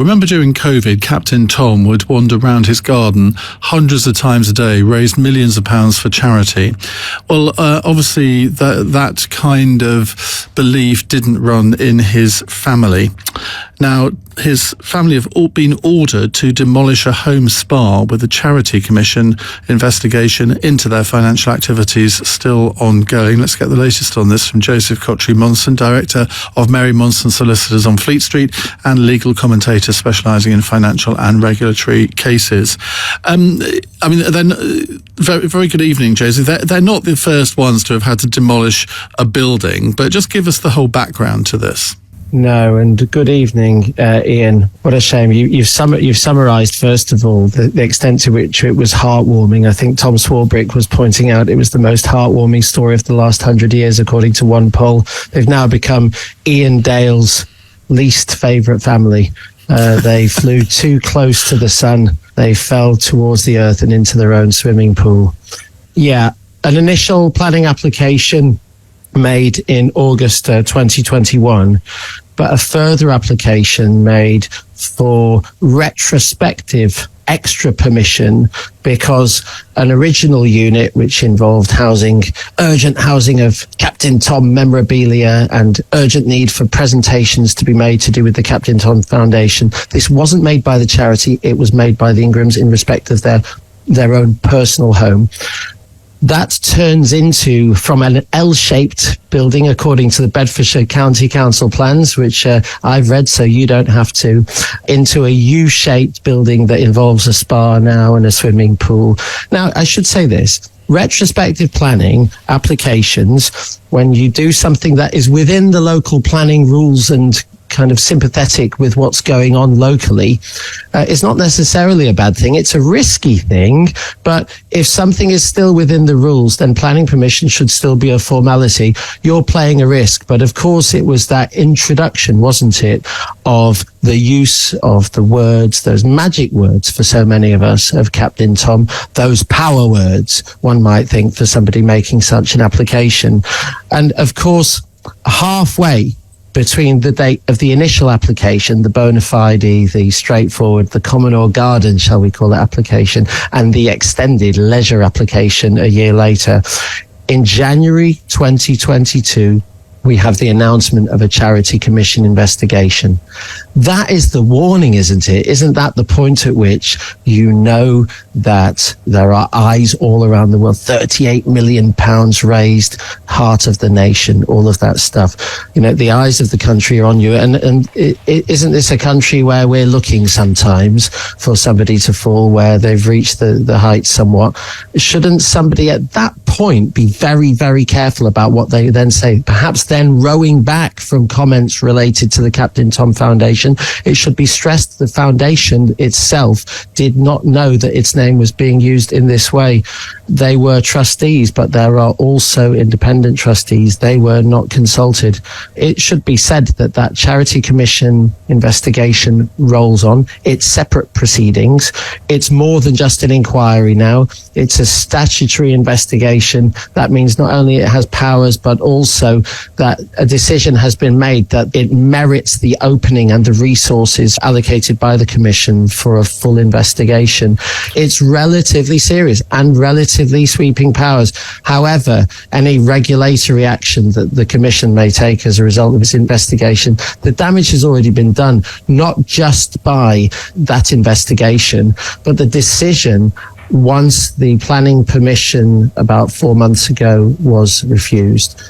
Remember during COVID, Captain Tom would wander around his garden hundreds of times a day, raise millions of pounds for charity. Well, obviously that kind of belief didn't run in his family. Now, his family have all been ordered to demolish a home spa with a charity commission investigation into their financial activities still ongoing. Let's get the latest on this from Joseph Kotrie-Monson, Director of Mary Monson Solicitors on Fleet Street and legal commentator specialising in financial and regulatory cases. Then very, very good evening, Joseph. They're not the first ones to have had to demolish a building, but just give us the whole background to this. No, and good evening, Iain. What a shame. You've summarised, first of all, the extent to which it was heartwarming. I think Tom Swarbrick was pointing out it was the most heartwarming story of the last 100 years, according to one poll. They've now become Iain Dale's least favourite family. They flew too close to the sun. They fell towards the earth and into their own swimming pool. Yeah, an initial planning application made in August 2021, but a further application made for retrospective extra permission because an original unit which involved urgent housing of Captain Tom memorabilia and urgent need for presentations to be made to do with the Captain Tom Foundation. This wasn't made by the charity, it was made by the Ingrams in respect of their own personal home. That turns into, from an L-shaped building, according to the Bedfordshire County Council plans, which I've read so you don't have to, into a U-shaped building that involves a spa now and a swimming pool. Now, I should say this. Retrospective planning applications, when you do something that is within the local planning rules and kind of sympathetic with what's going on locally, is not necessarily a bad thing. It's a risky thing, but if something is still within the rules, then planning permission should still be a formality. You're playing a risk, but of course it was that introduction, wasn't it, of the use of the words, those magic words for so many of us, of Captain Tom, those power words, one might think, for somebody making such an application. And of course, halfway between the date of the initial application, the bona fide, the straightforward, the common or garden, shall we call it, application, and the extended leisure application a year later, in January 2022, we have the announcement of a charity commission investigation. That is the warning, isn't it? Isn't that the point at which you know that there are eyes all around the world? £38 million raised, heart of the nation, all of that stuff. You know, the eyes of the country are on you. And isn't this a country where we're looking sometimes for somebody to fall where they've reached the heights somewhat? Shouldn't somebody at that point be very, very careful about what they then say? Perhaps then rowing back from comments related to the Captain Tom Foundation, it should be stressed the foundation itself did not know that its name was being used in this way. They were trustees, but there are also independent trustees. They were not consulted. It should be said that that charity commission investigation rolls on. It's separate proceedings. It's more than just an inquiry now. It's a statutory investigation. That means not only it has powers, but also that a decision has been made that it merits the opening and the resources allocated by the Commission for a full investigation. It's relatively serious and relatively sweeping powers. However, any regulatory action that the Commission may take as a result of this investigation, the damage has already been done, not just by that investigation, but the decision once the planning permission about 4 months ago was refused.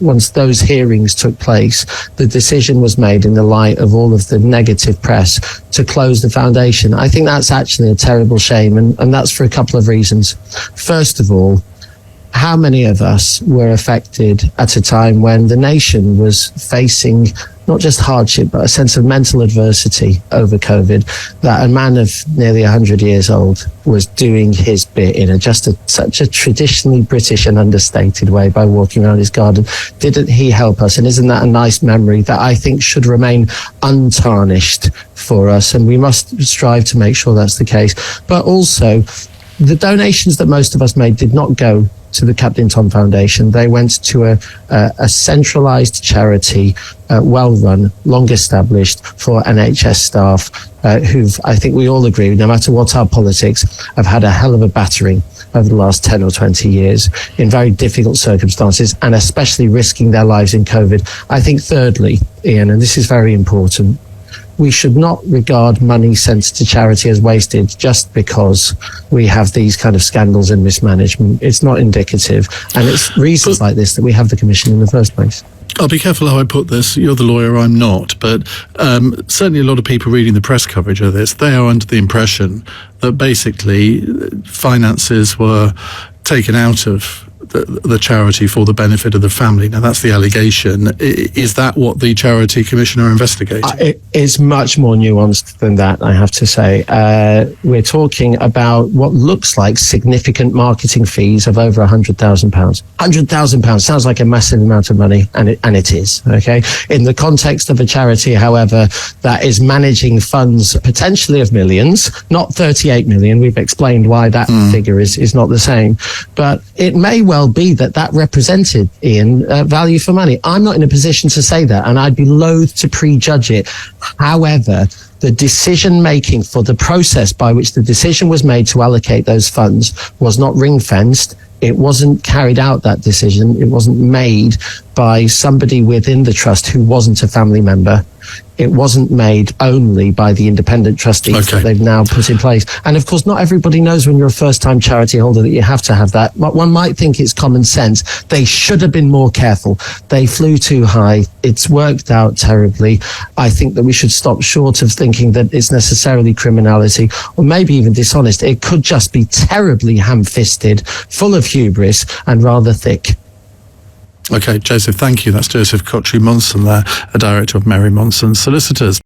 Once those hearings took place, the decision was made in the light of all of the negative press to close the foundation. I think that's actually a terrible shame, and that's for a couple of reasons. First of all, how many of us were affected at a time when the nation was facing not just hardship, but a sense of mental adversity over COVID, that a man of nearly 100 years old was doing his bit in such a traditionally British and understated way by walking around his garden? Didn't he help us? And isn't that a nice memory that I think should remain untarnished for us? And we must strive to make sure that's the case. But also, the donations that most of us made did not go to the Captain Tom Foundation. They went to a centralised charity, well run, long established, for NHS staff who've, I think we all agree, no matter what our politics, have had a hell of a battering over the last 10 or 20 years in very difficult circumstances, and especially risking their lives in COVID. I think thirdly, Iain, and this is very important, we should not regard money sent to charity as wasted just because we have these kind of scandals and mismanagement. It's not indicative. And it's reasons like this that we have the commission in the first place. I'll be careful how I put this. You're the lawyer, I'm not. But certainly a lot of people reading the press coverage of this, they are under the impression that basically finances were taken out of the charity for the benefit of the family. Now, that's the allegation. Is that what the Charity Commission are investigating? It's much more nuanced than that, I have to say. We're talking about what looks like significant marketing fees of over £100,000. £100,000 sounds like a massive amount of money, and it is, okay? In the context of a charity, however, that is managing funds potentially of millions, not 38 million. We've explained why that figure is not the same. But it may well be that represented, Iain, value for money. I'm not in a position to say that, and I'd be loath to prejudge it. However, the decision making for the process by which the decision was made to allocate those funds was not ring fenced. It wasn't carried out, that decision. It wasn't made by somebody within the trust who wasn't a family member. It wasn't made only by the independent trustees that they've now put in place. And of course, not everybody knows when you're a first-time charity holder that you have to have that. One might think it's common sense. They should have been more careful. They flew too high. It's worked out terribly. I think that we should stop short of thinking that it's necessarily criminality or maybe even dishonest. It could just be terribly ham-fisted, full of hubris and rather thick. Okay, Joseph, thank you. That's Joseph Kotrie-Monson there, a director of Monson Solicitors.